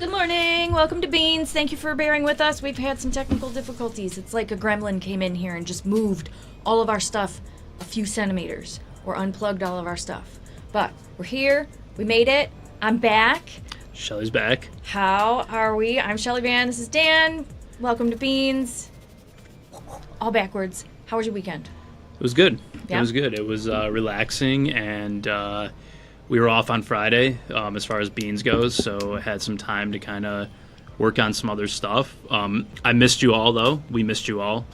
Good morning. Welcome to Beans. Thank you for bearing with us. We've had some technical difficulties. It's like a gremlin came in here and just moved all of our stuff a few centimeters or unplugged all of our stuff. But we're here. We made it. I'm back. Shelley's back. How are we? I'm Shelley Van. This is Dan. Welcome to Beans. All backwards. How was your weekend? It was good. Yeah? It was good. It was relaxing, and we were off on Friday as far as Beans goes, so I had some time to kind of work on some other stuff. I missed you all, though. We missed you all.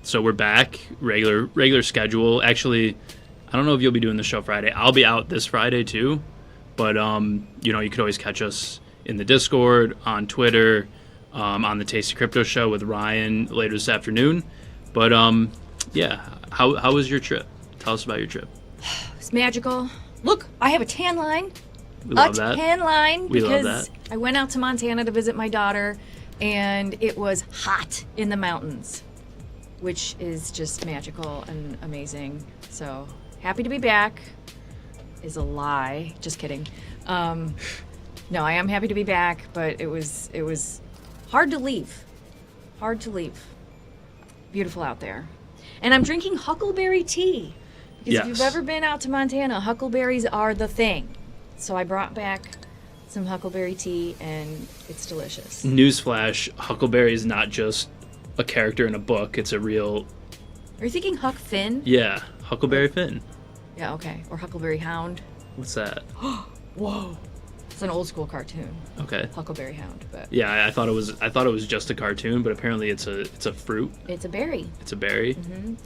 So we're back, regular schedule. Actually, I don't know if you'll be doing the show Friday. I'll be out this Friday, too. But, you could always catch us in the Discord, on Twitter, on the tastycrypto show with Ryan later this afternoon. But, yeah, how was your trip? Tell us about your trip. It's magical. Look, I have a tan line. We love that. A tan line We love because that. I went out to Montana to visit my daughter, and it was hot in the mountains, which is just magical and amazing. So happy to be back is a lie. Just kidding. No, I am happy to be back, but it was hard to leave. Hard to leave. Beautiful out there. And I'm drinking huckleberry tea. Because if you've ever been out to Montana, huckleberries are the thing. So I brought back some huckleberry tea, and it's delicious. Newsflash, Huckleberry is not just a character in a book. It's a real... Are you thinking Huck Finn? Yeah, Huckleberry Finn. Yeah, okay. Or Huckleberry Hound. What's that? Whoa. It's an old school cartoon. Okay. Huckleberry Hound, but Yeah, I thought it was just a cartoon, but apparently it's a fruit. it's a berry. It's a berry.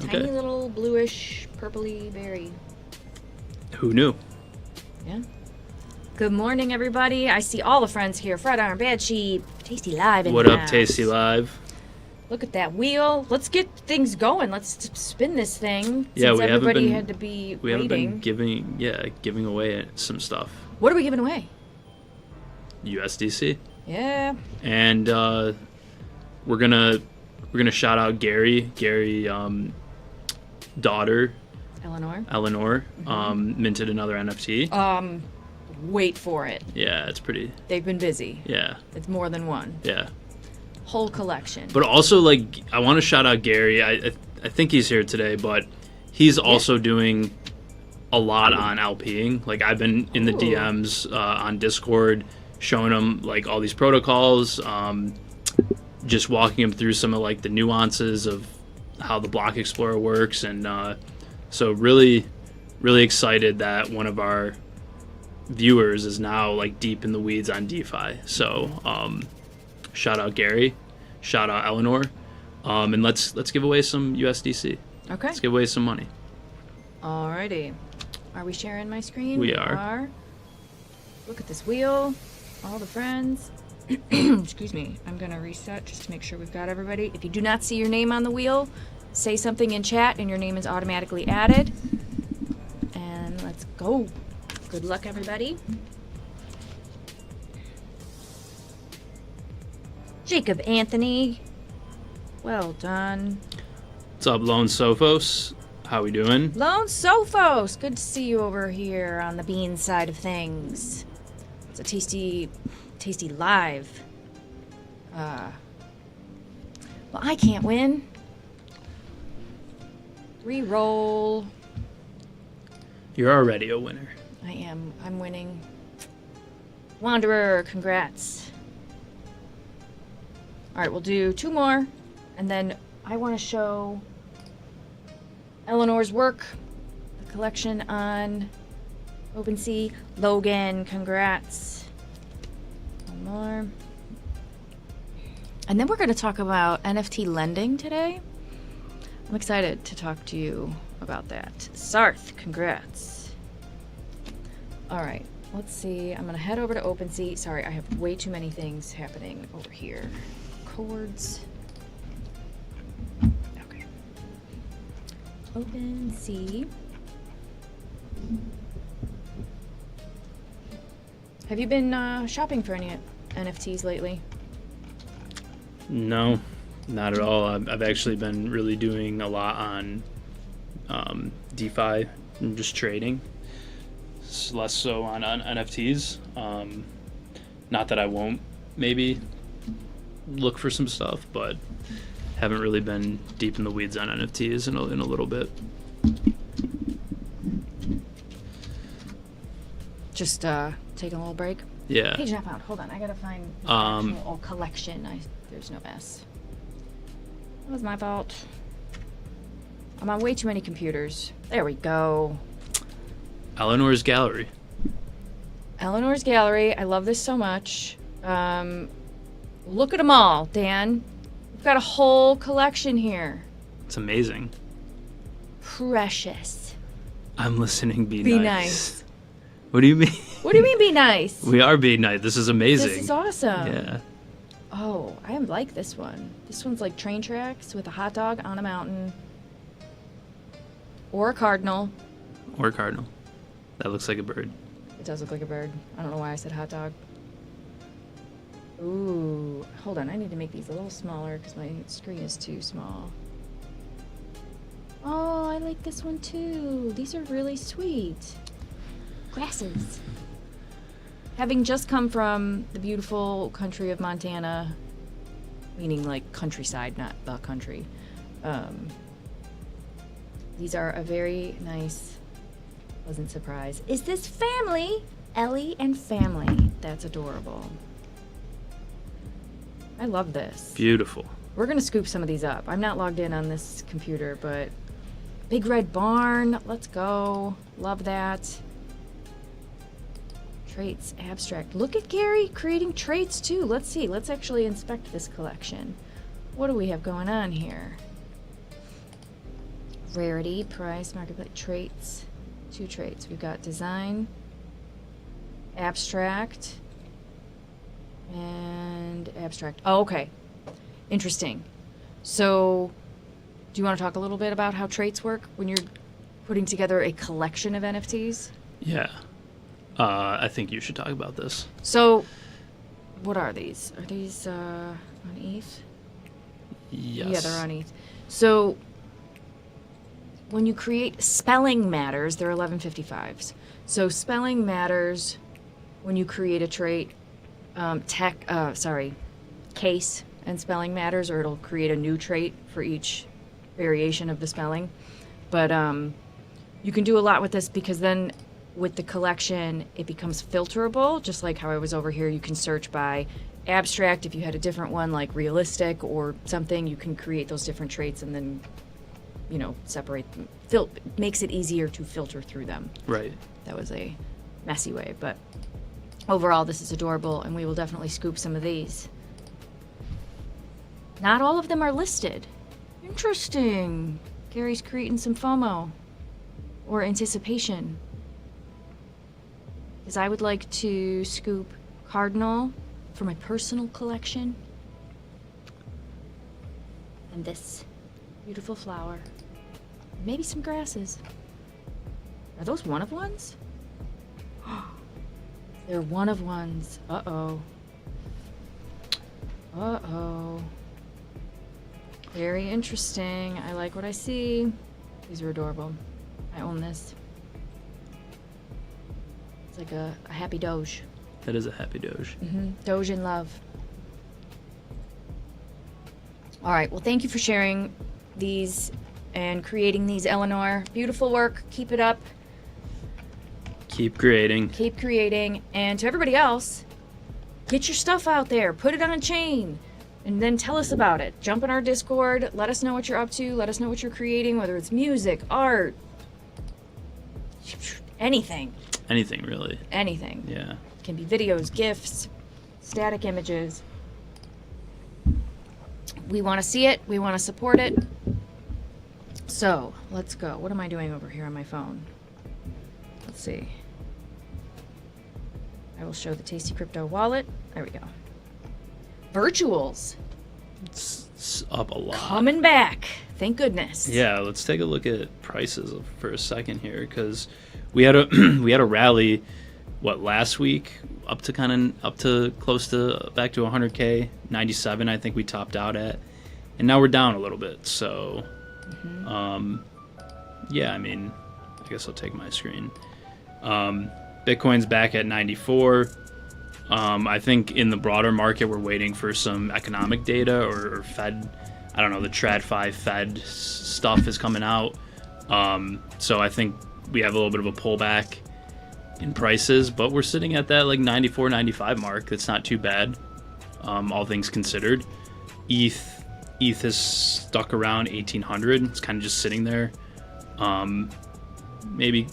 Okay. Tiny little bluish, purpley berry. Who knew? Yeah. Good morning, everybody. I see all the friends here. Fred Iron, Bad Sheep, Tasty Live in What the up, house. Tasty Live? Look at that wheel. Let's get things going. Let's spin this thing. Yeah, since we haven't everybody been- had to be We haven't waiting. been giving away some stuff. What are we giving away? USDC. Yeah. And we're gonna shout out Gary daughter Eleanor. minted another NFT. Wait for it. Yeah, it's pretty. They've been busy. Yeah, It's more than one. yeah. Whole collection. But also, like, I want to shout out Gary. I think he's here today, but he's also doing a lot on LPing. Like, I've been in the Ooh. DMs on Discord showing him, like, all these protocols, just walking him through some of, like, the nuances of how the Block Explorer works. And so really, really excited that one of our viewers is now, like, deep in the weeds on DeFi. So shout out Gary, shout out Eleanor, and let's give away some USDC. Okay. Let's give away some money. Alrighty. Are we sharing my screen? We are. Look at this wheel. All the friends. Excuse me. I'm going to reset just to make sure we've got everybody. If you do not see your name on the wheel, say something in chat and your name is automatically added. And let's go. Good luck, everybody. Jacob Anthony. Well done. What's up, Lone Sophos? How we doing? Lone Sophos. Good to see you over here on the bean side of things. It's a tasty live. Well, I can't win. Reroll. You're already a winner. I am. I'm winning. Wanderer, congrats. All right, we'll do two more, and then I want to show Eleanor's work, the collection on OpenSea. Logan, congrats. One more. And then we're going to talk about NFT lending today. I'm excited to talk to you about that. Sarth, congrats. All right, let's see. I'm going to head over to OpenSea. Sorry, I have way too many things happening over here. Chords. Okay. OpenSea. Have you been shopping for any NFTs lately? No, not at all. I've actually been really doing a lot on DeFi and just trading. Less so on NFTs. Not that I won't maybe look for some stuff, but haven't really been deep in the weeds on NFTs in a little bit. Just taking a little break. Yeah. Page not found. Hold on, I gotta find the actual collection. There's no S. That was my fault. I'm on way too many computers. There we go. Eleanor's Gallery. Eleanor's Gallery. I love this so much. Look at them all, Dan. We've got a whole collection here. It's amazing. Precious. I'm listening. Be Be nice. nice. What do you mean? What do you mean be nice? We are being nice. This is amazing. This is awesome. Yeah. Oh, I like this one. This one's like train tracks with a hot dog on a mountain. Or a cardinal. Or cardinal. That looks like a bird. It does look like a bird. I don't know why I said hot dog. Ooh, hold on. I need to make these a little smaller because my screen is too small. Oh, I like this one too. These are really sweet. Grasses. Having just come from the beautiful country of Montana, meaning like countryside, not the country, these are a very nice, pleasant surprise. Is this family? Ellie and family. That's adorable. I love this. Beautiful. We're gonna scoop some of these up. I'm not logged in on this computer, but Big Red Barn, let's go. Love that. Traits, abstract. Look at Gary creating traits too. Let's see. Let's actually inspect this collection. What do we have going on here? Rarity, price, marketplace, traits. 2 traits. We've got design, abstract, and abstract. Oh, okay. Interesting. So, do you want to talk a little bit about how traits work when you're putting together a collection of NFTs? Yeah. I think you should talk about this. So, what are these? Are these on ETH? Yes. Yeah, they're on ETH. So, when you create spelling matters, they're 1155s. So, spelling matters when you create a trait. Case and spelling matters, or it'll create a new trait for each variation of the spelling. But you can do a lot with this because then with the collection, it becomes filterable, just like how I was over here. You can search by abstract. If you had a different one, like realistic or something, you can create those different traits and then, separate them. Makes it easier to filter through them. Right. That was a messy way, but overall, this is adorable, and we will definitely scoop some of these. Not all of them are listed. Interesting. Gary's creating some FOMO or anticipation. Because I would like to scoop Cardinal for my personal collection. And this beautiful flower. Maybe some grasses. Are those one of ones? They're one of ones. Uh-oh. Uh-oh. Very interesting. I like what I see. These are adorable. I own this. It's like a happy Doge. That is a happy Doge. Mm-hmm. Doge in love. All right. Well, thank you for sharing these and creating these, Eleanor. Beautiful work. Keep it up. Keep creating. Keep creating. And to everybody else, get your stuff out there. Put it on a chain. And then tell us about it. Jump in our Discord. Let us know what you're up to. Let us know what you're creating, whether it's music, art, anything. Anything, really. Anything. Yeah. It can be videos, GIFs, static images. We want to see it. We want to support it. So, let's go. What am I doing over here on my phone? Let's see. I will show the Tasty Crypto wallet. There we go. Virtuals. It's up a lot. Coming back. Thank goodness. Yeah, let's take a look at prices for a second here, because we had a we had a rally, last week up to close to back to 100K, 97 I think we topped out at, and now we're down a little bit. So, yeah, I mean, I guess I'll take my screen. Bitcoin's back at 94. I think in the broader market, we're waiting for some economic data or Fed. I don't know, the TradFi Fed stuff is coming out. So I think we have a little bit of a pullback in prices, but we're sitting at that like 94, 95 mark. That's not too bad, all things considered. ETH is stuck around 1,800. It's kind of just sitting there. Maybe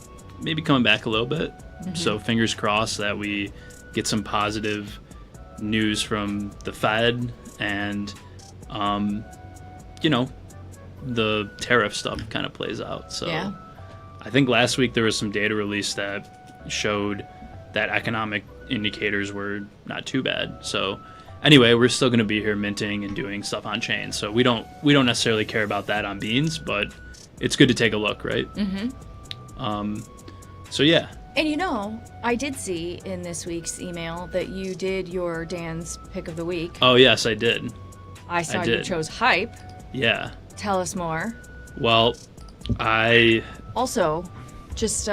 coming back a little bit. Mm-hmm. So fingers crossed that we get some positive news from the Fed and, the tariff stuff kind of plays out. So yeah. I think last week there was some data released that showed that economic indicators were not too bad. So anyway, we're still going to be here minting and doing stuff on chain. So we don't necessarily care about that on Beans, but it's good to take a look, right? Mm-hmm. So yeah. And I did see in this week's email that you did your Dan's pick of the week. Oh yes, I did. I saw you chose Hype. Yeah. Tell us more. Well, I also just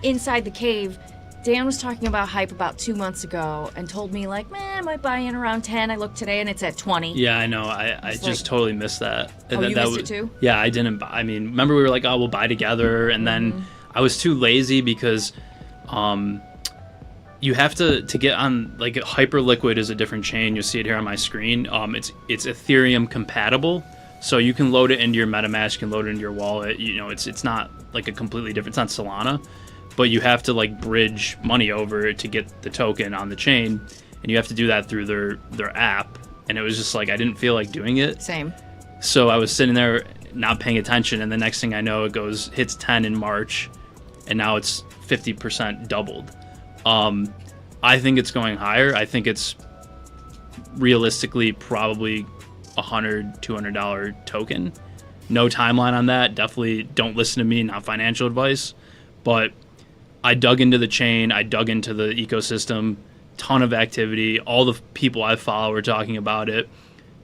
inside the cave. Dan was talking about Hype about 2 months ago and told me I might buy in around 10. I looked today and it's at 20. Yeah, I know. I just totally missed that. Oh, you missed it too? Yeah, I didn't buy. I mean, remember we were like, oh, we'll buy together, and then I was too lazy because you have to get on, like, Hyperliquid is a different chain. You'll see it here on my screen. It's Ethereum compatible, so you can load it into your MetaMask, you can load it into your wallet. It's not like a completely different. It's not Solana, but you have to like bridge money over to get the token on the chain, and you have to do that through their app. And it was just like I didn't feel like doing it. Same. So I was sitting there not paying attention, and the next thing I know, it hits 10 in March, and now it's 50% doubled. I think it's going higher. I think it's realistically probably $100, $200 token. No timeline on that. Definitely don't listen to me, not financial advice. But I dug into the chain. I dug into the ecosystem. Ton of activity. All the people I follow are talking about it.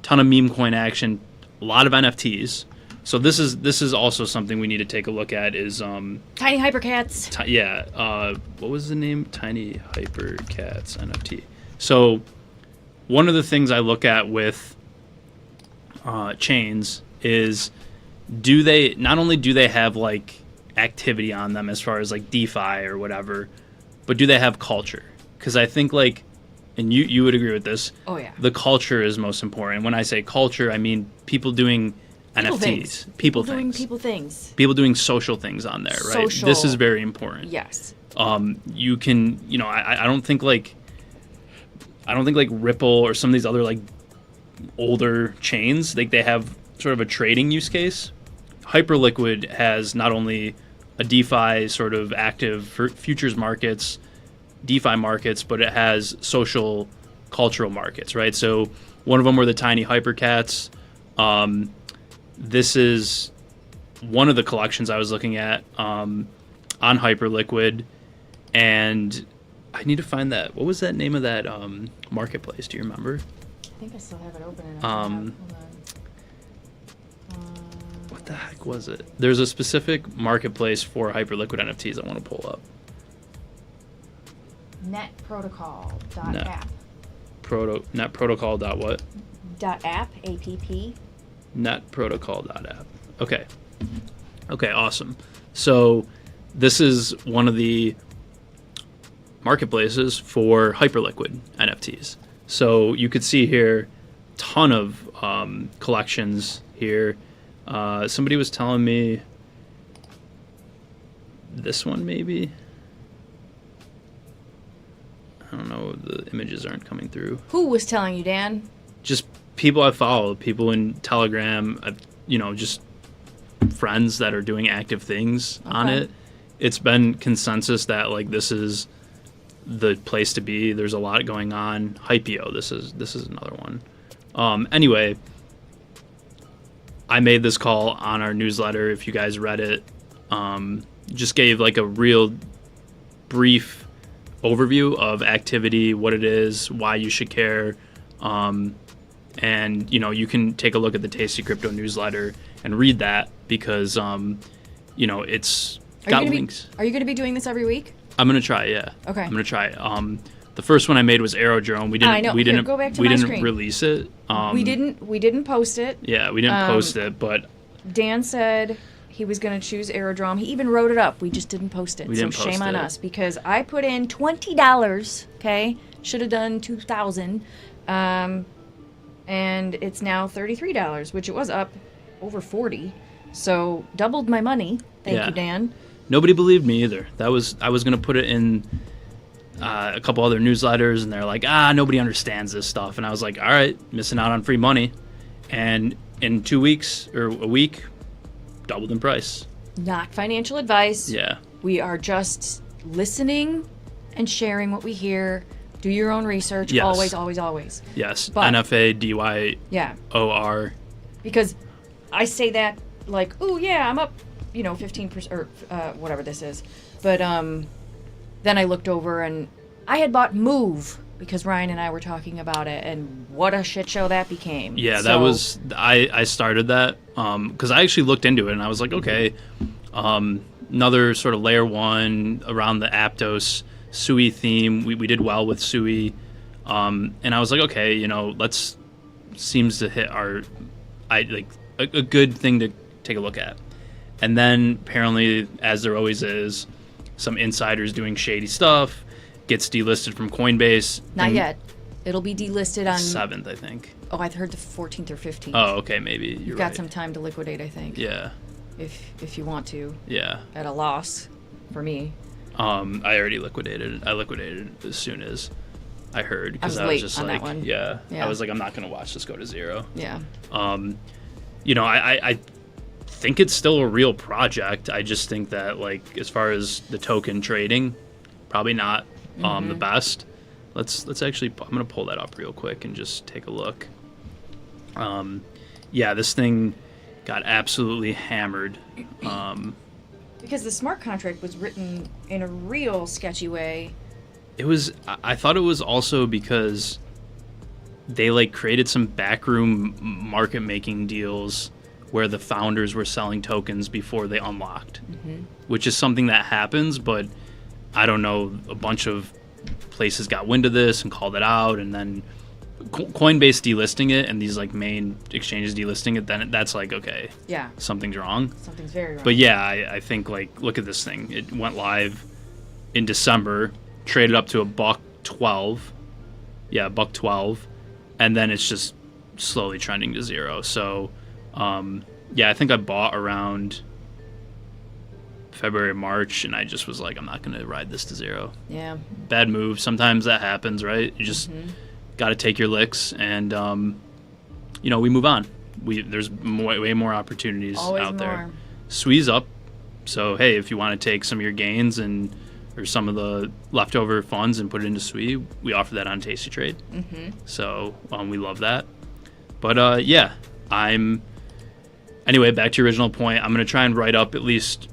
Ton of meme coin action. A lot of NFTs. So this is also something we need to take a look at is Tiny Hypercats. What was the name? Tiny Hypercats NFT. So one of the things I look at with chains is not only do they have like activity on them as far as like DeFi or whatever, but do they have culture? Because I think and you would agree with this. Oh yeah. The culture is most important. When I say culture, I mean people doing NFTs, people things. People doing social things on there, right? Social. This is very important. Yes. You can, I don't think like Ripple or some of these other like older chains, like they have sort of a trading use case. Hyperliquid has not only a DeFi sort of active futures markets, DeFi markets, but it has social cultural markets, right? So one of them were the Tiny Hypercats. This is one of the collections I was looking at on Hyperliquid, and I need to find that. What was that name of that marketplace? Do you remember? I think I still have it open. What the heck was it? There's a specific marketplace for Hyperliquid NFTs I want to pull up. Netprotocol.app. Netprotocol. What? .app. A-P-P. Netprotocol.app. Okay, awesome. So this is one of the marketplaces for Hyperliquid NFTs. So you could see here, ton of collections here. Somebody was telling me this one maybe. I don't know. The images aren't coming through. Who was telling you, Dan? Just people I follow, people in Telegram, just friends that are doing active things on it. It's been consensus that like this is the place to be. There's a lot going on. Hypeo, this is another one. Anyway, I made this call on our newsletter. If you guys read it, just gave like a real brief overview of activity, what it is, why you should care. And you can take a look at the Tasty Crypto newsletter and read that because it's got links. Are you going to be doing this every week? I'm going to try, yeah. Okay. I'm going to try it. The first one I made was Aerodrome. We didn't. I know. We Here, didn't. go back to we my didn't screen. release it. We didn't post it. Yeah, we didn't post it, but Dan said he was going to choose Aerodrome. He even wrote it up. We just didn't post it. We didn't so shame post on it. us because I put in $20. Okay, should have done $2,000, and it's now $33, which it was up over 40. So doubled my money. Thank Yeah. you, Dan. nobody believed me either. I was gonna put it in a couple other newsletters, and they're like, nobody understands this stuff. And I was like, all right, missing out on free money. And in 2 weeks or a week, doubled in price. Not financial advice. Yeah. We are just listening and sharing what we hear. Do your own research. Yes. Always, always, always. Yes. But- NFA DYOR. Yeah. Because I say that like, oh yeah, I'm up, 15% or whatever this is. But then I looked over and I had bought Move because Ryan and I were talking about it, and what a shit show that became. Yeah, So- that was I started that because I actually looked into it and I was like, okay, another sort of layer one around the Aptos Sui theme. We did well with Sui, and I was like, okay, let's seems to hit a good thing to take a look at. And then apparently, as there always is, some insiders doing shady stuff, gets delisted from Coinbase. Not yet. It'll be delisted on 7th, I think. Oh, I heard the 14th or 15th. Oh, okay, maybe you're You've got right. some time to liquidate, I think. Yeah, If you want to, yeah. at a loss, for me. I already liquidated. I liquidated as soon as I heard because I was late on that one. Yeah, Yeah. I was like, I'm not gonna watch this go to zero. Yeah. I think it's still a real project. I just think that as far as the token trading, probably not the best. Let's actually. I'm gonna pull that up real quick and just take a look. This thing got absolutely hammered. Because the smart contract was written in a real sketchy way. It was. I thought it was also because they created some backroom market making deals where the founders were selling tokens before they unlocked, which is something that happens. But I don't know. A bunch of places got wind of this and called it out, and then Coinbase delisting it and these main exchanges delisting it. Then that's okay, Yeah. something's wrong. Something's very wrong. But yeah, I think look at this thing. It went live in December, traded up to $1.12. Yeah, $1.12, and then it's just slowly trending to zero. So, I think I bought around February, March, and I just was like, I'm not going to ride this to zero. Yeah. Bad move. Sometimes that happens, right? You just got to take your licks, and we move on. There's way more opportunities Always out there. more. Squeeze up. So hey, if you want to take some of your gains or some of the leftover funds and put it into Sui, we offer that on Tasty Trade. So we love that. But anyway, back to your original point. I'm going to try and write up at least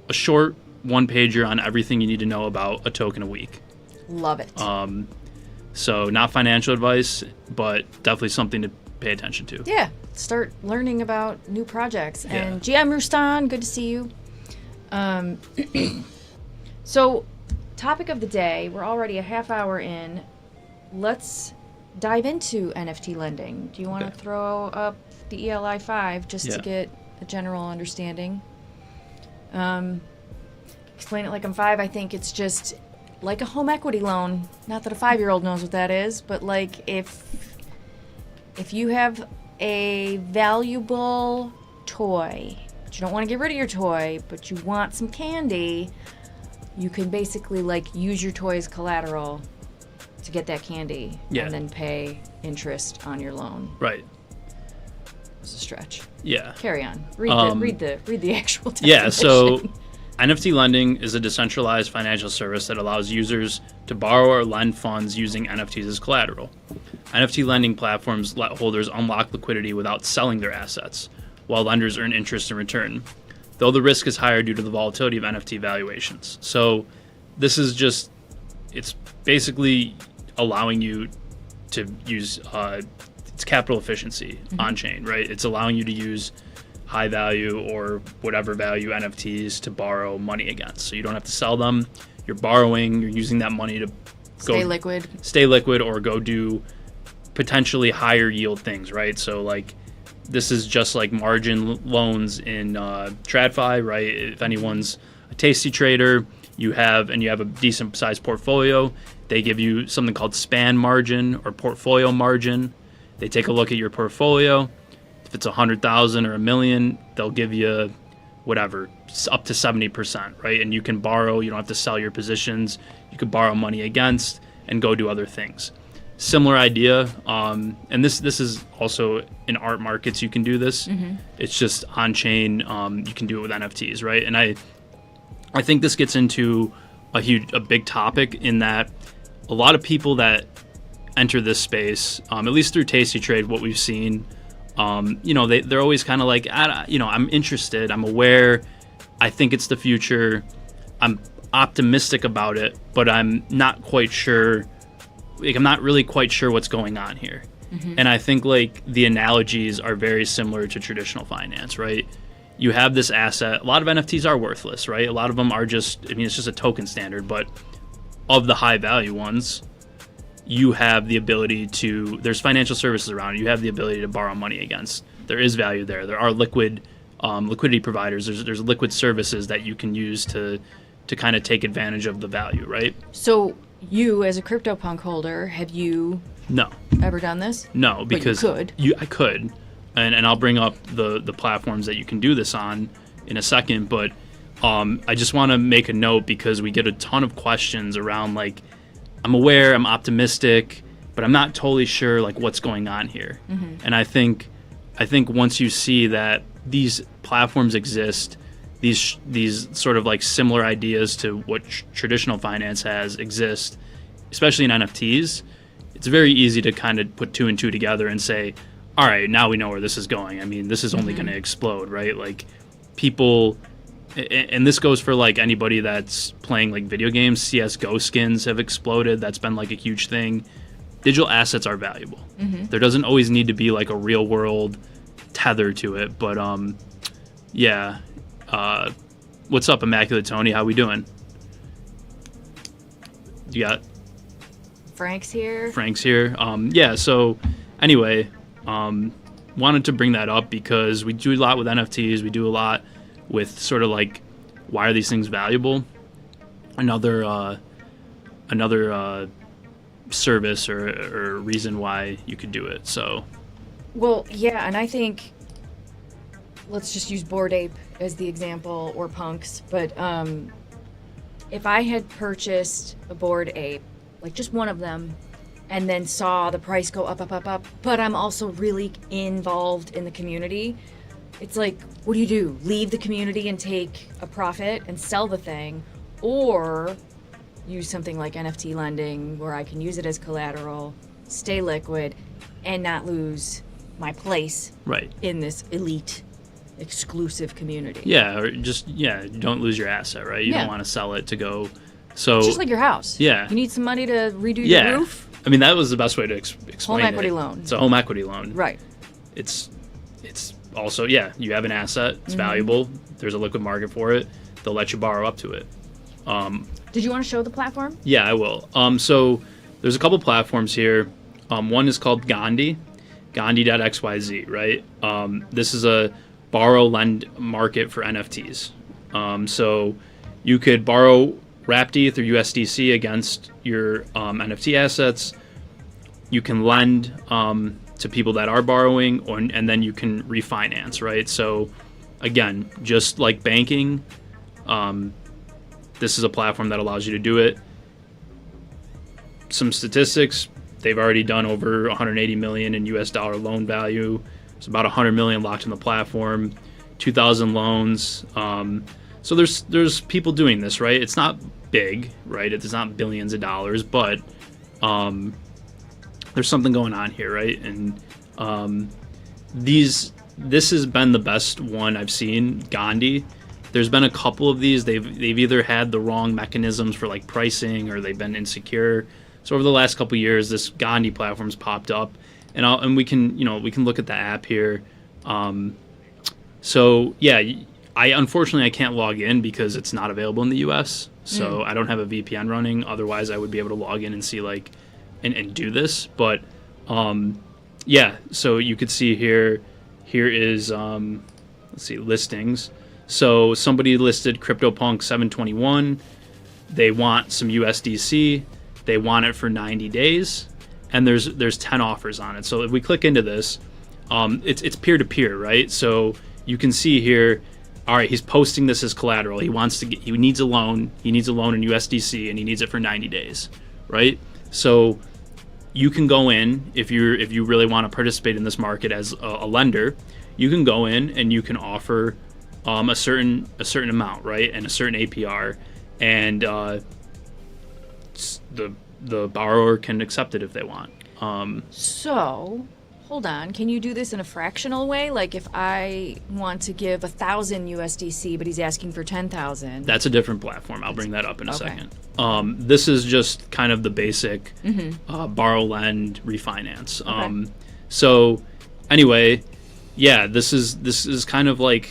a short one-pager on everything you need to know about a token a week. Love it. So not financial advice, but definitely something to pay attention to. Yeah. Start learning about new projects. Yeah. And GM Rustan, good to see you. So, topic of the day, we're already a half hour in. Let's dive into NFT lending. Do you want to Okay. throw up the ELI 5 just Yeah. to get a general understanding? Explain it like I'm 5. I think it's just like a home equity loan. Not that a 5-year-old knows what that is, but if you have a valuable toy, but you don't want to get rid of your toy, but you want some candy, you can basically use your toy as collateral to get that candy Yeah. and then pay interest on your loan. Right. It's a stretch. Yeah. Carry on. Read the actual definition. Yeah, so NFT lending is a decentralized financial service that allows users to borrow or lend funds using NFTs as collateral. NFT lending platforms let holders unlock liquidity without selling their assets, while lenders earn interest in return, though the risk is higher due to the volatility of NFT valuations. So this is just, it's basically allowing you to use it's capital efficiency on chain, right? It's allowing you to use high value or whatever value NFTs to borrow money against. So you don't have to sell them. You're borrowing, you're using that money to Stay liquid. Stay liquid, or go do potentially higher yield things, right? So like this is just like margin loans in TradFi, right? If anyone's a tasty trader, you have a decent sized portfolio, they give you something called span margin or portfolio margin. They take a look at your portfolio. If it's 100,000 or $1 million, they'll give you whatever, up to 70%, right? And you can borrow. You don't have to sell your positions. You could borrow money against and go do other things. Similar idea, and this is also in art markets. You can do this. Mm-hmm. It's just on chain. You can do it with NFTs, right? And I think this gets into a big topic in that a lot of people that enter this space, at least through Tasty Trade, what we've seen, they're always kind of like, I'm interested, I'm aware, I think it's the future, I'm optimistic about it, but I'm not quite sure. Like, I'm not really quite sure what's going on here. Mm-hmm. And I think like the analogies are very similar to traditional finance, right? You have this asset. A lot of NFTs are worthless, right? A lot of them are it's just a token standard, but of the high value ones, you have the ability to, there's financial services around, you have the ability to borrow money against. There is value there. There are liquidity providers. There's liquid services that you can use to kind of take advantage of the value, right? So you, as a CryptoPunk holder, have you ever done this? No, because but you could. I could, and I'll bring up the platforms that you can do this on in a second. But I just want to make a note because we get a ton of questions around like, I'm aware, I'm optimistic, but I'm not totally sure like what's going on here. Mm-hmm. And I think once you see that these platforms exist, these sort of like similar ideas to what traditional finance has exist, especially in NFTs, it's very easy to kind of put two and two together and say, all right, now we know where this is going. I mean, this is only going to explode, right? Like people, and this goes for like anybody that's playing like video games. CSGO skins have exploded. That's been like a huge thing. Digital assets are valuable. Mm-hmm. There doesn't always need to be like a real world tether to it, but yeah. What's up, Immaculate Tony? How we doing? You got Frank's here. Yeah. So anyway, wanted to bring that up because we do a lot with NFTs. We do a lot with sort of like, why are these things valuable? Another service or reason why you could do it. So. Well, yeah, and I think let's just use Bored Ape as the example, or Punks. But if I had purchased a Bored Ape, like just one of them, and then saw the price go up, but I'm also really involved in the community, it's like, what do? Leave the community and take a profit and sell the thing, or use something like NFT lending where I can use it as collateral, stay liquid, and not lose my place in this elite exclusive community. Yeah, or just you don't lose your asset, right? You don't want to sell it to go. So it's just like your house. Yeah, you need some money to redo your roof. I mean, that was the best way to explain home equity loan. It's a home equity loan, right? It's also you have an asset. It's valuable. There's a liquid market for it. They'll let you borrow up to it. Did you want to show the platform? Yeah, I will. So there's a couple platforms here. One is called Gandhi.xyz, right? This is a borrow lend market for NFTs. So you could borrow wrapped ETH or USDC against your NFT assets. You can lend to people that are borrowing, and then you can refinance, right? So again, just like banking, this is a platform that allows you to do it. Some statistics, they've already done over 180 million in US dollar loan value. It's about 100 million locked in the platform, 2,000 loans. So there's people doing this, right? It's not big, right? It's not billions of dollars, but there's something going on here, right? And this has been the best one I've seen, Gandhi. There's been a couple of these. They've either had the wrong mechanisms for like pricing, or they've been insecure. So over the last couple of years, this Gandhi platform's popped up, and we can look at the app here. So yeah, Unfortunately I can't log in because it's not available in the US. So I don't have a VPN running. Otherwise I would be able to log in and see like and do this. But yeah, so you could see here is let's see, listings. So somebody listed CryptoPunk 721. They want some USDC. They want it for 90 days, and there's 10 offers on it. So if we click into this, it's peer to peer, right? So you can see here, all right, he's posting this as collateral. He needs a loan. He needs a loan in USDC, and he needs it for 90 days, right? So you can go in if you really want to participate in this market as a lender. You can go in and you can offer a certain amount, right, and a certain APR, and the borrower can accept it if they want. So, hold on. Can you do this in a fractional way? Like if I want to give 1,000 USDC, but he's asking for 10,000. That's a different platform. I'll bring that up in a second. This is just kind of the basic borrow, lend, refinance. Okay. So anyway, yeah, this is kind of like,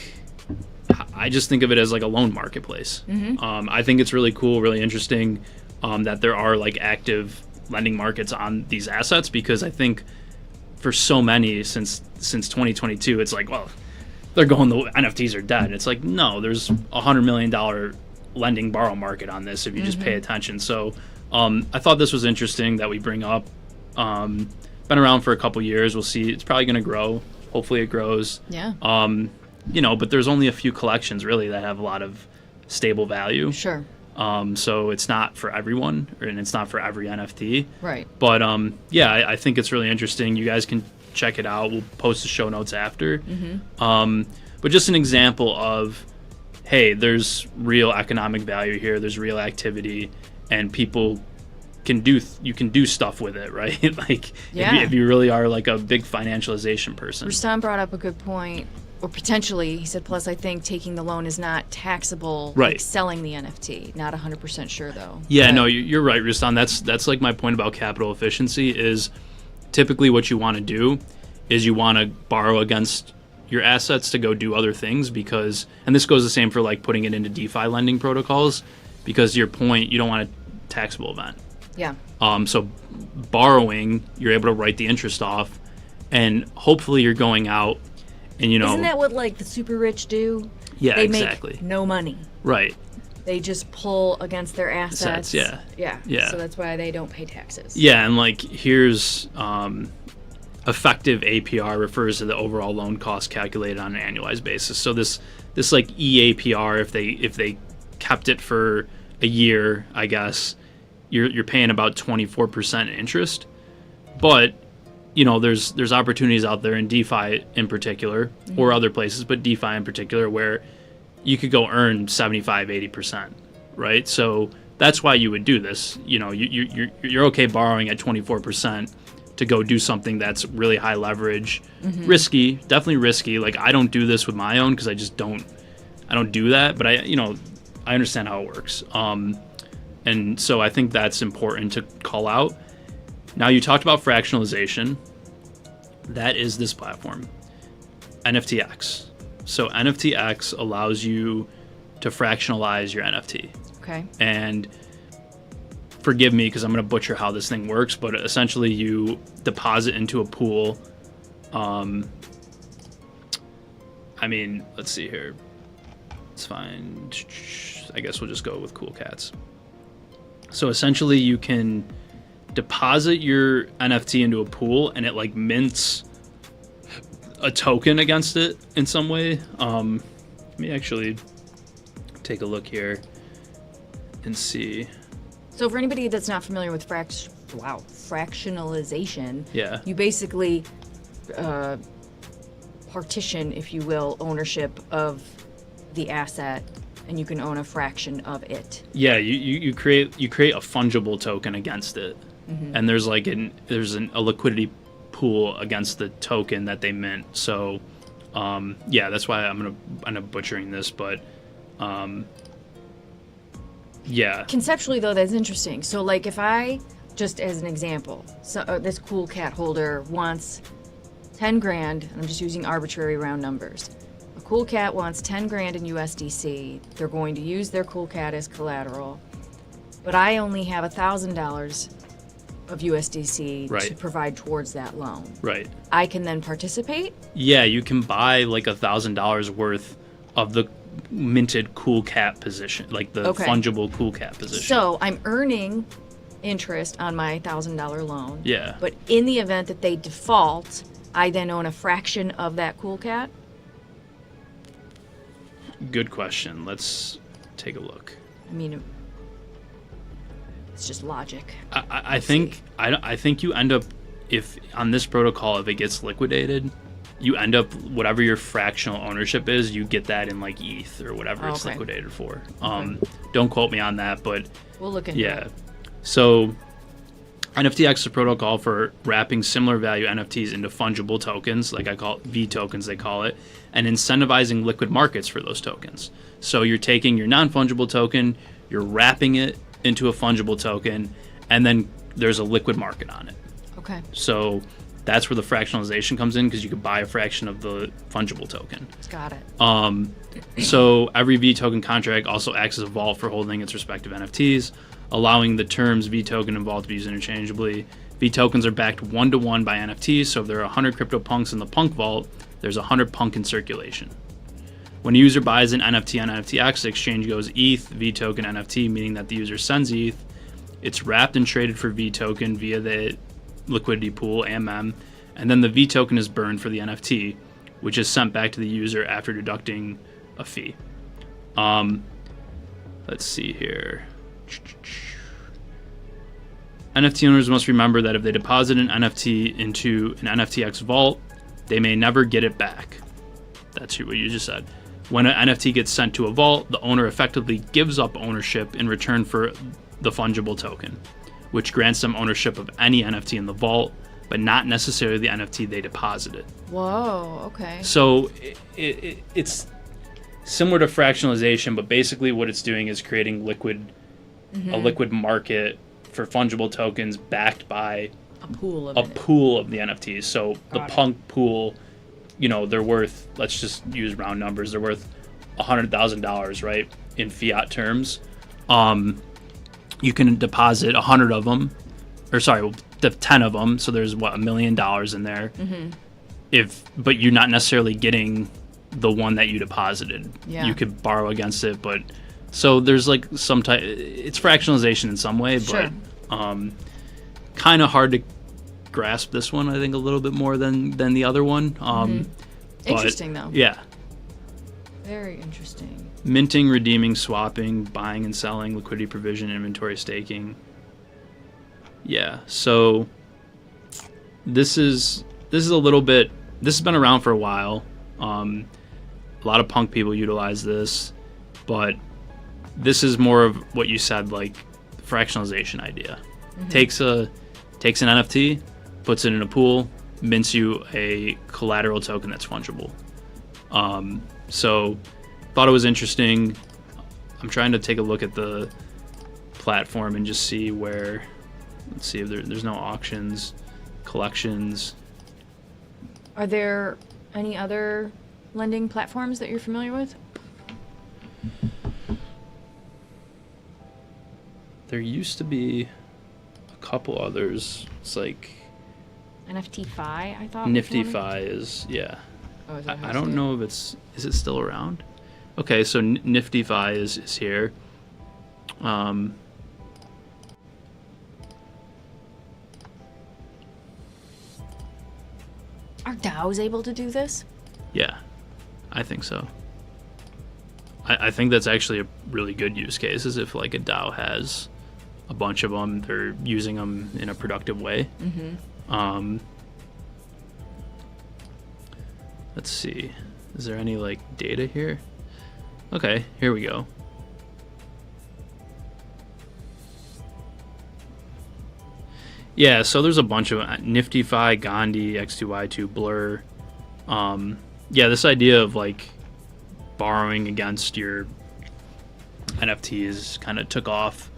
I just think of it as like a loan marketplace. I think it's really cool, really interesting that there are like active lending markets on these assets, because I think for so many since 2022, it's like, well, they're going, the NFTs are dead. It's like, no, there's $100 million lending borrow market on this if you just pay attention. So I thought this was interesting that we bring up. Been around for a couple years. We'll see. It's probably going to grow. Hopefully it grows. Yeah. But there's only a few collections really that have a lot of stable value. Sure. So it's not for everyone, and it's not for every NFT. Right. But yeah, I think it's really interesting. You guys can check it out. We'll post the show notes after. But just an example of, hey, there's real economic value here. There's real activity, and people can do stuff with it, right? Like if you really are like a big financialization person. Rustam brought up a good point. Or potentially, he said, plus I think taking the loan is not taxable, right, like selling the NFT. Not 100% sure, though. Yeah, but no, you're right, Rustam. That's like my point about capital efficiency is typically what you want to do is you want to borrow against your assets to go do other things, because, and this goes the same for like putting it into DeFi lending protocols, because to your point, you don't want a taxable event. Yeah. So borrowing, you're able to write the interest off, and hopefully you're going out. And, isn't that what like the super rich do? Yeah, they exactly. Make no money. Right. They just pull against their assets. Yeah. So that's why they don't pay taxes. Yeah, and like here's effective APR refers to the overall loan cost calculated on an annualized basis. So this like EAPR, if they kept it for a year, I guess you're paying about 24% interest, but there's opportunities out there in DeFi in particular, or other places, but DeFi in particular, where you could go earn 75-80%, right? So that's why you would do this. You're okay borrowing at 24% to go do something that's really high leverage, risky, definitely risky. Like I don't do this with my own because I don't do that, but I understand how it works. And so I think that's important to call out. Now, you talked about fractionalization. That is this platform, NFTX. So NFTX allows you to fractionalize your NFT. Okay. And forgive me because I'm going to butcher how this thing works, but essentially you deposit into a pool. Let's see here. It's fine. I guess we'll just go with Cool Cats. So essentially you can deposit your NFT into a pool, and it like mints a token against it in some way. Let me actually take a look here and see. So for anybody that's not familiar with fractionalization, you basically partition, if you will, ownership of the asset, and you can own a fraction of it. Yeah, you create a fungible token against it. And there's like a liquidity pool against the token that they mint. So that's why I'm gonna end up butchering this, but conceptually though, that's interesting. So like if I, just as an example, so this Cool Cat holder wants 10 grand, and I'm just using arbitrary round numbers. A Cool Cat wants 10 grand in USDC. They're going to use their Cool Cat as collateral, but I only have $1,000 of USDC to Right. provide towards that loan. Right. I can then participate? Yeah, you can buy like $1,000 worth of the minted Cool Cat position, like the Okay. fungible Cool Cat position. So I'm earning interest on my $1,000 loan. Yeah. But in the event that they default, I then own a fraction of that Cool Cat? Good question. Let's take a look. I mean, it's just logic. I think I think you end up, if on this protocol, if it gets liquidated, you end up whatever your fractional ownership is, you get that in like ETH or whatever it's Okay. liquidated for. Don't quote me on that, but We'll look into yeah. it. So NFTX is a protocol for wrapping similar value NFTs into fungible tokens, like I call it V tokens, they call it, and incentivizing liquid markets for those tokens. So you're taking your non-fungible token, you're wrapping it into a fungible token, and then there's a liquid market on it. Okay. So that's where the fractionalization comes in, because you could buy a fraction of the fungible token. Got it. So every V token contract also acts as a vault for holding its respective NFTs, allowing the terms V token and vault to be used interchangeably. V tokens are backed 1-to-1 by NFTs, so if there are 100 CryptoPunks in the Punk vault, there's 100 Punk in circulation. When a user buys an NFT on NFTX, the exchange goes ETH, V token, NFT, meaning that the user sends ETH. It's wrapped and traded for V token via the liquidity pool, AMM, and then the V token is burned for the NFT, which is sent back to the user after deducting a fee. Let's see here. NFT owners must remember that if they deposit an NFT into an NFTX vault, they may never get it back. That's what you just said. When an NFT gets sent to a vault, the owner effectively gives up ownership in return for the fungible token, which grants them ownership of any NFT in the vault, but not necessarily the NFT they deposited. Whoa, okay. So it's similar to fractionalization, but basically what it's doing is creating a liquid market for fungible tokens backed by A pool of a it. pool of the NFTs. So the Got it. Punk pool, they're worth, let's just use round numbers, they're worth $100,000, right, in fiat terms. You can deposit 100 of them, or sorry, 10 of them, so there's $1 million in there. But you're not necessarily getting the one that you deposited. Yeah. You could borrow against it, but so there's like some type, it's fractionalization in some way, Sure. but kind of hard to grasp this one, I think, a little bit more than the other one. But, Interesting, though. Yeah. Very interesting. Minting, redeeming, swapping, buying and selling, liquidity provision, inventory staking. Yeah, so this is a little bit, this has been around for a while. A lot of Punk people utilize this, but this is more of what you said, like fractionalization idea. Takes an NFT, puts it in a pool, mints you a collateral token that's fungible. So thought it was interesting. I'm trying to take a look at the platform and just see where, let's see if there's no auctions, collections. Are there any other lending platforms that you're familiar with? There used to be a couple others. It's like NFT Fi, I thought. was Nifty one. Fi is, yeah. Oh, is that how I it's don't named? know if is it still around? Okay, so Nifty Fi is here. Are DAOs able to do this? Yeah, I think so. I think that's actually a really good use case, is if like a DAO has a bunch of them, they're using them in a productive way. Let's see. Is there any like data here? Okay, here we go. Yeah, so there's a bunch of Niftyfi, Gandhi, X2Y2, Blur. Yeah, this idea of like borrowing against your NFTs kind of took off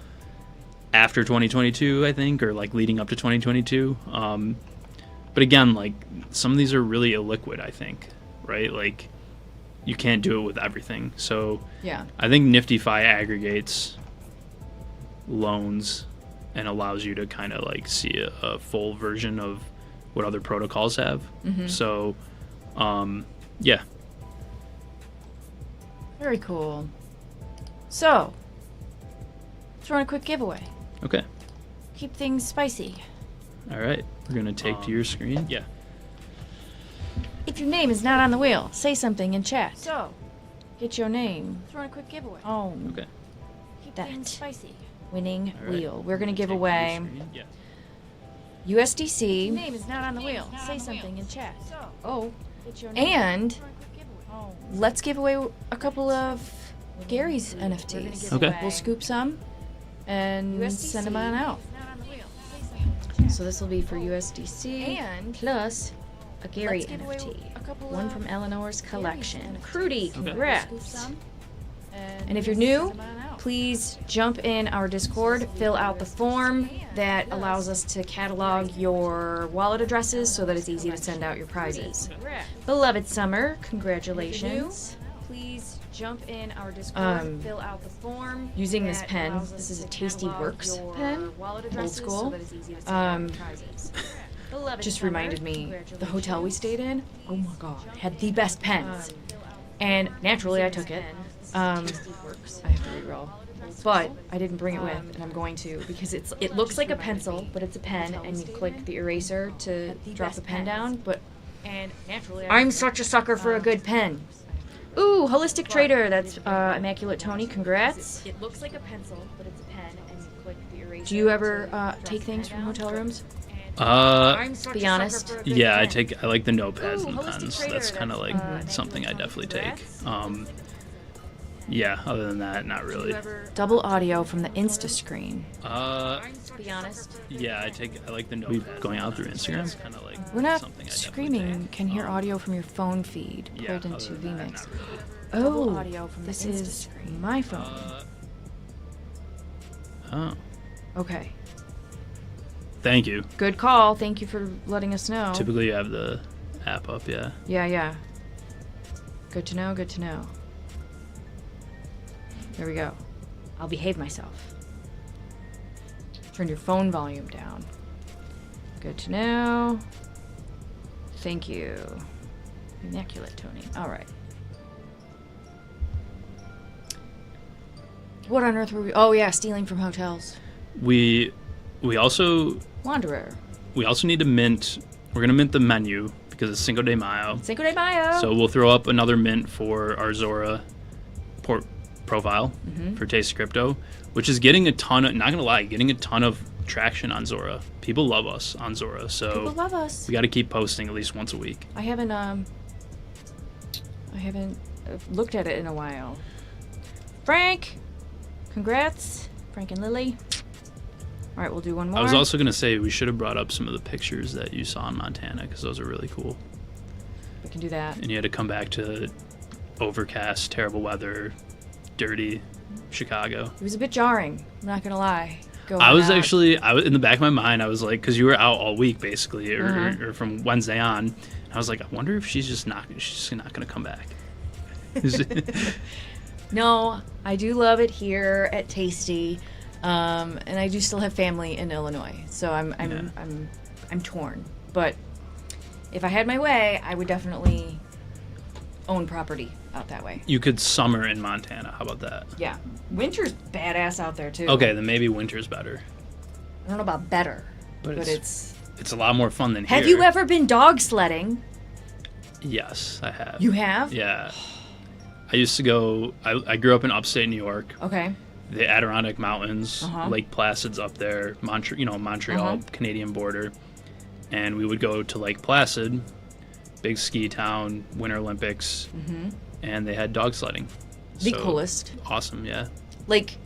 after 2022, I think, or like leading up to 2022. But again, like some of these are really illiquid, I think, right? Like you can't do it with everything. So Yeah. I think NiftyFi aggregates loans and allows you to kind of like see a full version of what other protocols have. So, yeah. Very cool. So, let's run a quick giveaway. Okay. Keep things spicy. All right. We're going to take to your screen. Yeah. If your name is not on the wheel, say something in chat. So, get your name. Let's run a quick giveaway. Oh, Okay. keep things spicy. Winning All right. wheel. We're going to Take give to your away screen. Yeah. USDC. Your name is not on the wheel. Say something in chat. So, Oh, get your name. and Run a quick giveaway. Oh. let's give away a couple of Gary's NFTs. Okay. We'll scoop some and send them on out. Not on the wheel. Say something in chat. So this will be for USDC And plus a Gary let's give away NFT. a couple One of from Eleanor's collection. NFTs. Crudy, Okay. congrats. Some, And if you're new, send them on out. please jump in our Discord, fill out the form that allows us to catalog your wallet addresses so that it's easy to send out your prizes. Congrats. Beloved Summer, congratulations. Please jump in our Discord, fill out the form. Using this that pen, allows us this is a to Tasty catalog Works your pen, wallet old addresses school. so that it's easy to send out your prizes. Beloved just reminded me, the hotel we stayed in, oh my god, had the best pens. And naturally I took it. I have to reroll. But I didn't bring it with, and I'm going to, because it looks like a pencil, but it's a pen, and you click the eraser to drop the pen down, but I'm such a sucker for a good pen. Ooh, Holistic Trader, that's Immaculate Tony, congrats. It looks like a pencil, but it's a pen, and you click the eraser. Do you ever take things from hotel rooms? Be honest. Yeah, I like the notepads Ooh, and the Holistic pens. Trader, That's kind of like that's, something I definitely take. Yeah, other than that, not really. Double audio from the Insta screen. Be honest. Yeah, I like the notepads. Going out through Instagram is kind of like We're not something I definitely screaming. take. Can hear audio from your phone feed Yeah, pulled into other than that, vMix. not really. Oh, audio from the this Insta is screen. my phone. Oh, Okay. thank you. Good call. Thank you for letting us know. Typically, you have the app up, yeah. Yeah. Good to know. Good to know. There we go. I'll behave myself. Turn your phone volume down. Good to know. Thank you. Immaculate Tony. All right. What on earth were we? Oh yeah, stealing from hotels. We also Wanderer. need to mint. We're gonna mint the menu because it's Cinco de Mayo. Cinco de Mayo. So we'll throw up another mint for our Zora profile Mm-hmm. for tastycrypto, which is getting a ton of, not gonna lie, getting a ton of traction on Zora. People love us on Zora, so People love us. we got to keep posting at least once a week. I haven't looked at it in a while. Frank, congrats, Frank and Lily. All right, we'll do one more. I was also gonna say we should have brought up some of the pictures that you saw in Montana because those are really cool. We can do that. And you had to come back to overcast, terrible weather, dirty Chicago. It was a bit jarring. I'm not gonna lie. I was in the back of my mind. I was like, because you were out all week basically, Uh-huh. or from Wednesday on. And I was like, I wonder if she's just not gonna come back. No, I do love it here at Tasty, and I do still have family in Illinois, so I'm torn. But if I had my way, I would definitely own property out that way. You could summer in Montana. How about that? Yeah, winter's badass out there too. Okay, then maybe winter's better. I don't know about better, But but it's a lot more fun than here. Have you ever been dog sledding? Yes, I have. You have? Yeah. I used to go. I grew up in upstate New York. Okay. The Adirondack Mountains, Uh-huh. Lake Placid's up there, Montreal, Uh-huh. Canadian border, and we would go to Lake Placid, big ski town, Winter Olympics, and they had dog sledding. The So, coolest. Awesome, yeah. Like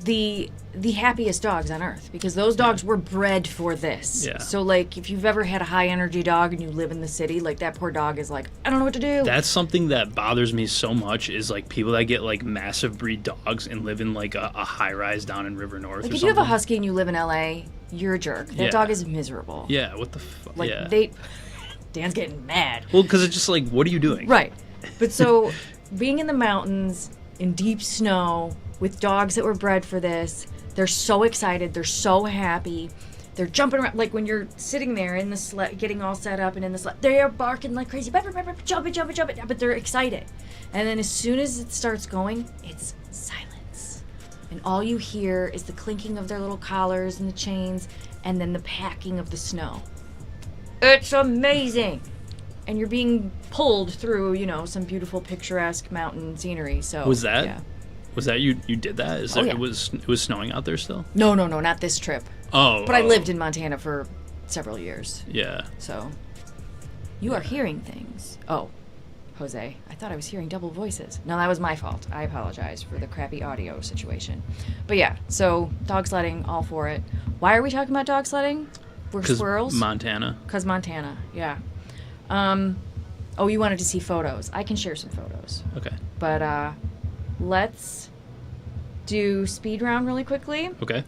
the happiest dogs on earth, because those dogs were bred for this. Yeah. So like if you've ever had a high energy dog and you live in the city, like that poor dog is like, I don't know what to do. That's something that bothers me so much is like people that get like massive breed dogs and live in like a high rise down in River North. Like or if you have a something. husky and you live in LA, you're a jerk. That Yeah. dog is miserable. Yeah, what the fuck? Like yeah. Dan's getting mad. Well, because it's just like, what are you doing? Right. But so, being in the mountains, in deep snow, with dogs that were bred for this, they're so excited. They're so happy. They're jumping around. Like when you're sitting there in the sled, getting all set up and in the sled, they are barking like crazy. Jumping. But they're excited. And then as soon as it starts going, it's silence. And all you hear is the clinking of their little collars and the chains, and then the packing of the snow. It's amazing. And you're being pulled through, some beautiful picturesque mountain scenery. So Was that? Yeah. Was that you did that? Yeah. It was snowing out there still? No, not this trip. Oh. But I lived in Montana for several years. Yeah. So you are hearing things. Oh, Jose, I thought I was hearing double voices. No, that was my fault. I apologize for the crappy audio situation. But yeah, so dog sledding, all for it. Why are we talking about dog sledding? We're squirrels? Montana. Because Montana, yeah. Oh, you wanted to see photos. I can share some photos. Okay. But let's do speed round really quickly. Okay.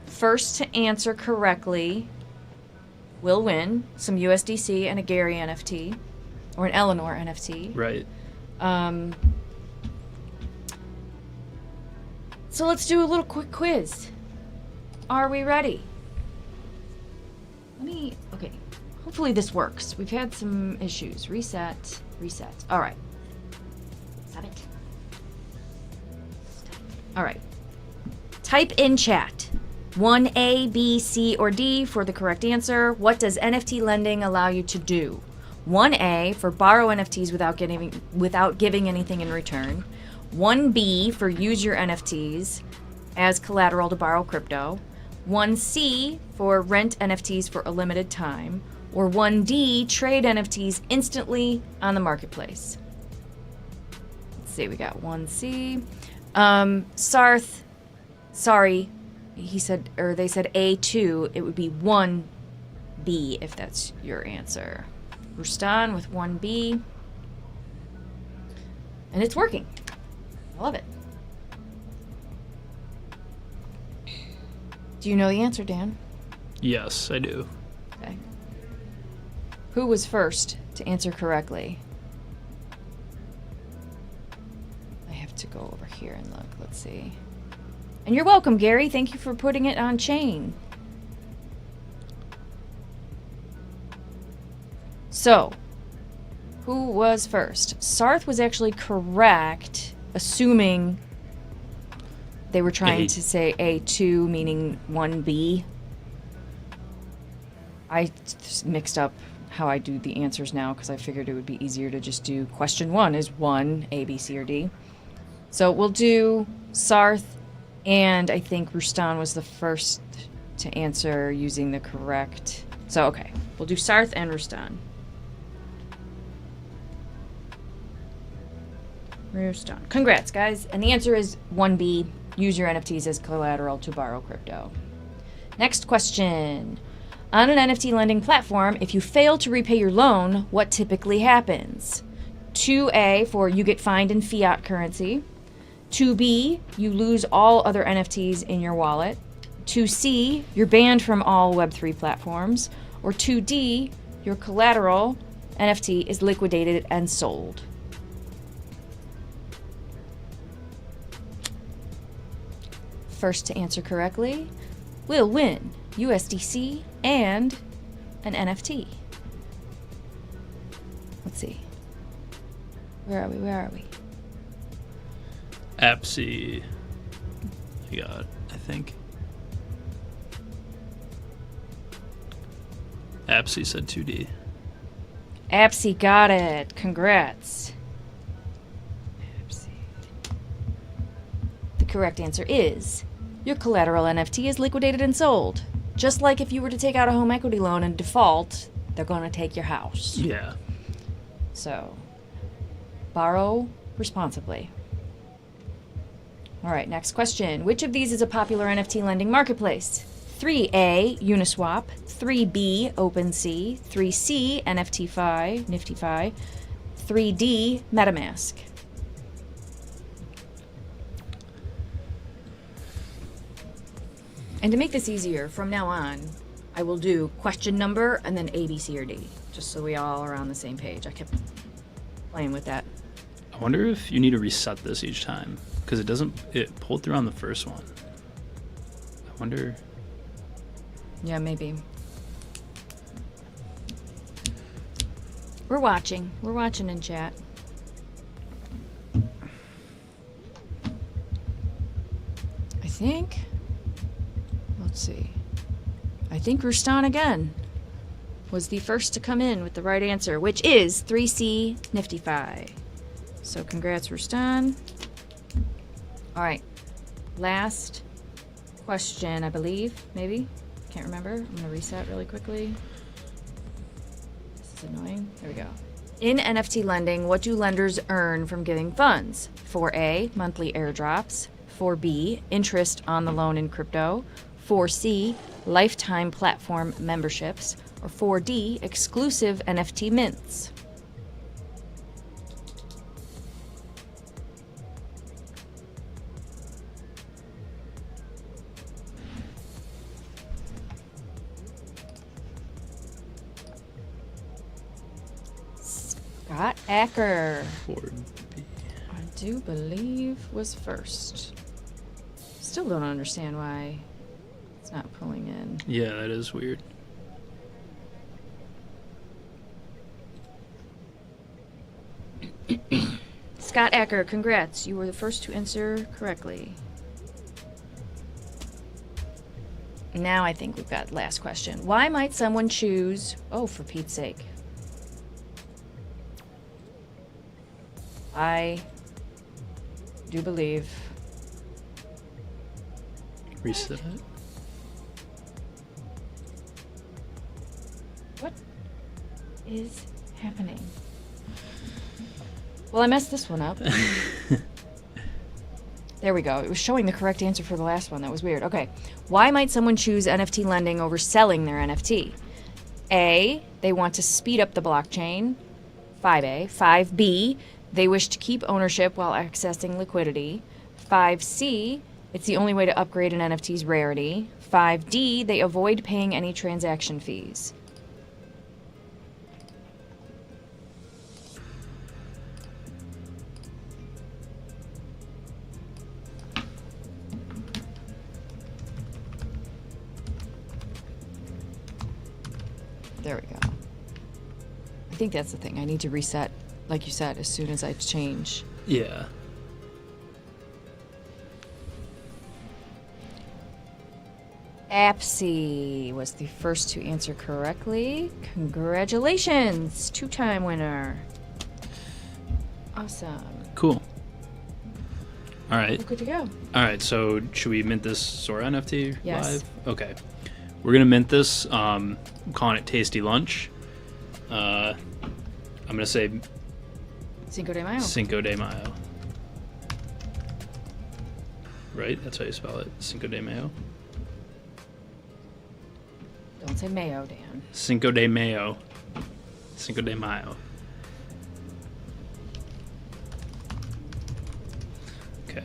First to answer correctly will win some USDC and a Gary NFT, or an Eleanor NFT. Right. So let's do a little quick quiz. Are we ready? Okay. Hopefully this works. We've had some issues. Reset. All right. Stop it. All right. Type in chat 1A, B, C, or D for the correct answer. What does NFT lending allow you to do? 1A for borrow NFTs without giving anything in return. 1B for use your NFTs as collateral to borrow crypto. 1C for rent NFTs for a limited time. Or 1D, trade NFTs instantly on the marketplace. Let's see, we got 1C. Sarth, sorry, they said A2, it would be 1B if that's your answer. Rustan with 1B. And it's working. I love it. Do you know the answer, Dan? Yes, I do. Okay. Who was first to answer correctly? I have to go over here and look. Let's see. And you're welcome, Gary. Thank you for putting it on chain. So, who was first? Sarth was actually correct, assuming they were trying to say A2, meaning 1B. I mixed up how I do the answers now because I figured it would be easier to just do question 1 is 1, A, B, C, or D. So we'll do Sarth, and I think Rustan was the first to answer using the correct. So, okay, we'll do Sarth and Rustan. Congrats, guys. And the answer is 1B. Use your NFTs as collateral to borrow crypto. Next question. On an NFT lending platform, if you fail to repay your loan, what typically happens? 2A for you get fined in fiat currency. 2B, you lose all other NFTs in your wallet. 2C, you're banned from all Web3 platforms. Or 2D, your collateral NFT is liquidated and sold. First to answer correctly will win USDC and an NFT. Let's see. Where are we? Apsy. I got, I think. Apsy said 2D. Apsy got it. Congrats. Apsy. The correct answer is your collateral NFT is liquidated and sold. Just like if you were to take out a home equity loan and default, they're going to take your house. Yeah. So, borrow responsibly. All right, next question. Which of these is a popular NFT lending marketplace? 3A, Uniswap. 3B, OpenSea. 3C, NFTFi, NiftyFi. 3D, MetaMask. And to make this easier, from now on, I will do question number and then A, B, C, or D, just so we all are on the same page. I kept playing with that wonder if you need to reset this each time because it pulled through on the first one. I wonder. Yeah, maybe. We're watching. We're watching in chat. I think. Let's see. I think Rustan again was the first to come in with the right answer, which is 3C Nifty-Fi. So congrats, Rustan. All right. Last question, I believe. Maybe. Can't remember. I'm going to reset really quickly. This is annoying. There we go. In NFT lending, what do lenders earn from giving funds? 4A, monthly airdrops. 4B, interest on the loan in crypto. 4C, lifetime platform memberships. Or 4D, exclusive NFT mints. Scott Acker, 4B. I do believe was first. Still don't understand why it's not pulling in. Yeah, that is weird. Scott Acker, congrats. You were the first to answer correctly. Now I think we've got last question. Why might someone choose... Oh, for Pete's sake. I do believe... Reset. What is happening? Well, I messed this one up. There we go. It was showing the correct answer for the last one. That was weird. Okay. Why might someone choose NFT lending over selling their NFT? A, they want to speed up the blockchain. 5A. 5B, they wish to keep ownership while accessing liquidity. 5C, it's the only way to upgrade an NFT's rarity. 5D, they avoid paying any transaction fees. There we go. I think that's the thing. I need to reset, like you said, as soon as I change. Yeah. Apsy was the first to answer correctly. Congratulations, two-time winner. Awesome. Cool. All right. We're good to go. All right. So should we mint this Sora NFT Yes. live? Okay. We're gonna mint this. I'm calling it Tasty Lunch. I'm gonna say Cinco de Mayo. Cinco de Mayo. Right? That's how you spell it. Cinco de Mayo. Don't say mayo, Dan. Cinco de Mayo. Cinco de Mayo. Okay.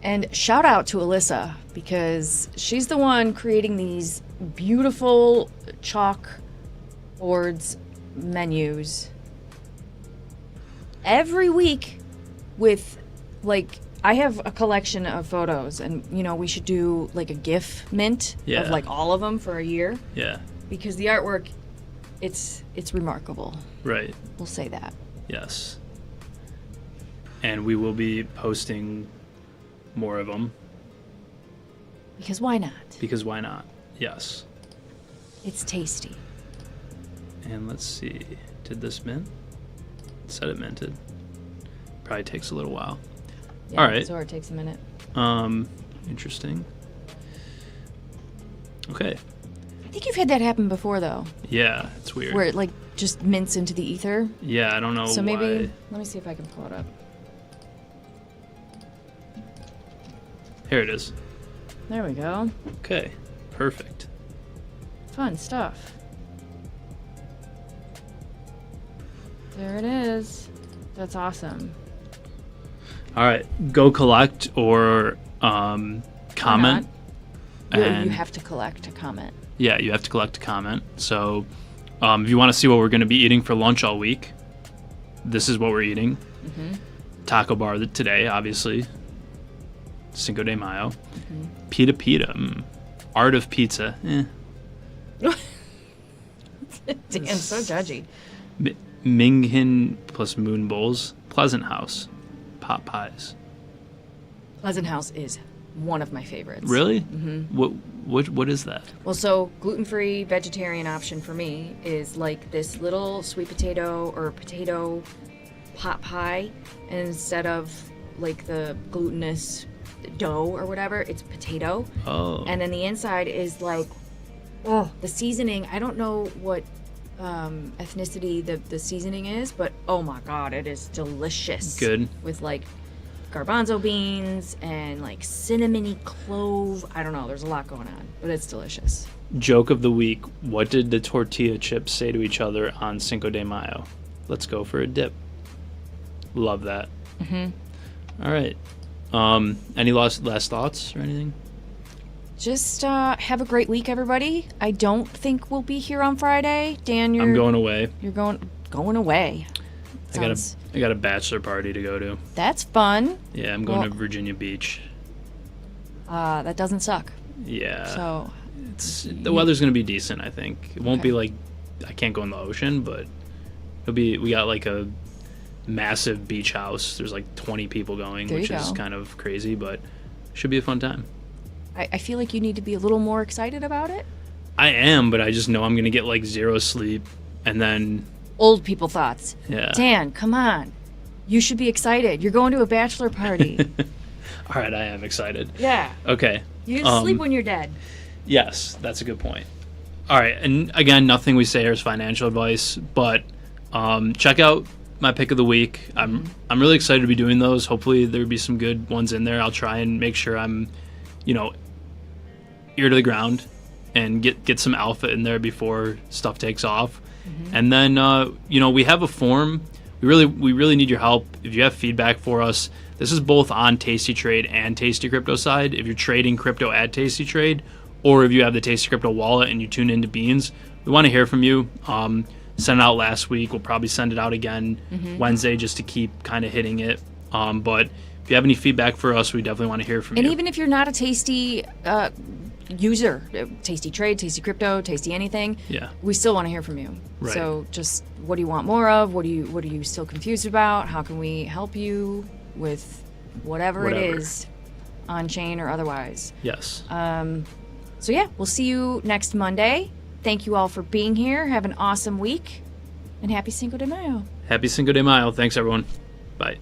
And shout out to Alyssa, because she's the one creating these beautiful chalk boards menus every week with, like, I have a collection of photos, and you know, we should do like a GIF mint Yeah. of like all of them for a year, Yeah. because the artwork, it's remarkable. Right. We'll say that. Yes. And we will be posting more of them. Because why not? Because why not? Yes. It's tasty. And let's see. Did this mint? It said it minted. Probably takes a little while. Yeah, All right. Zora takes a minute. Interesting. Okay. I think you've had that happen before, though, Yeah, it's weird. where it like just mints into the ether. Yeah, I don't know So why. maybe, let me see if I can pull it up. Here it is. There we go. Okay. Perfect. Fun stuff. There it is. That's awesome. All right. Go collect or comment. You And- have to collect a comment. Yeah, you have to collect a comment. So if you want to see what we're going to be eating for lunch all week, this is what we're eating. taco bar today, obviously. Cinco de Mayo. Pita Pita. Art of Pizza. Damn, so judgy. Minghin plus Moon Bowls. Pleasant House. Pot pies. Pleasant House is one of my favorites. Really? What is that? Well, so gluten-free vegetarian option for me is like this little sweet potato or potato pot pie, and instead of like the glutinous dough or whatever, it's potato. Oh. And then the inside is like, the seasoning. I don't know what ethnicity the seasoning is, but oh my god, it is delicious. Good. With like garbanzo beans and like cinnamony clove. I don't know. There's a lot going on, but it's delicious. Joke of the week. What did the tortilla chips say to each other on Cinco de Mayo? Let's go for a dip. Love that. All right. Any last thoughts or anything? Just have a great week, everybody. I don't think we'll be here on Friday. Dan, I'm going away. You're going away. I got a bachelor party to go to. That's fun. Yeah, I'm going to Virginia Beach. That doesn't suck. Yeah. So the weather's gonna be decent, I think. It won't be like I can't go in the ocean, but we got like a massive beach house. There's like 20 people going, which is kind of crazy, but should be a fun time. I feel like you need to be a little more excited about it. I am, but I just know I'm gonna get like zero sleep, and then Old people thoughts. Yeah. Dan, come on. You should be excited. You're going to a bachelor party. All right, I am excited. Yeah. Okay. You didn't sleep when you're dead. Yes, that's a good point. All right, and again, nothing we say here is financial advice, but check out my pick of the week. I'm really excited to be doing those. Hopefully there'll be some good ones in there. I'll try and make sure I'm, ear to the ground and get some alpha in there before stuff takes off. And then we have a form. We really need your help. If you have feedback for us, this is both on Tasty Trade and Tasty Crypto side. If you're trading crypto at Tasty Trade, or if you have the Tasty Crypto wallet and you tune into Beans, we want to hear from you. Sent it out last week. We'll probably send it out again Wednesday just to keep kind of hitting it. But if you have any feedback for us, we definitely want to hear from you. And even if you're not a Tasty user, Tasty Trade, Tasty Crypto, Tasty anything, we still want to hear from you. Right. So just what do you want more of? What are you still confused about? How can we help you with whatever. It is, on chain or otherwise? Yes. So yeah, we'll see you next Monday. Thank you all for being here. Have an awesome week, and happy Cinco de Mayo. Happy Cinco de Mayo. Thanks, everyone. Bye.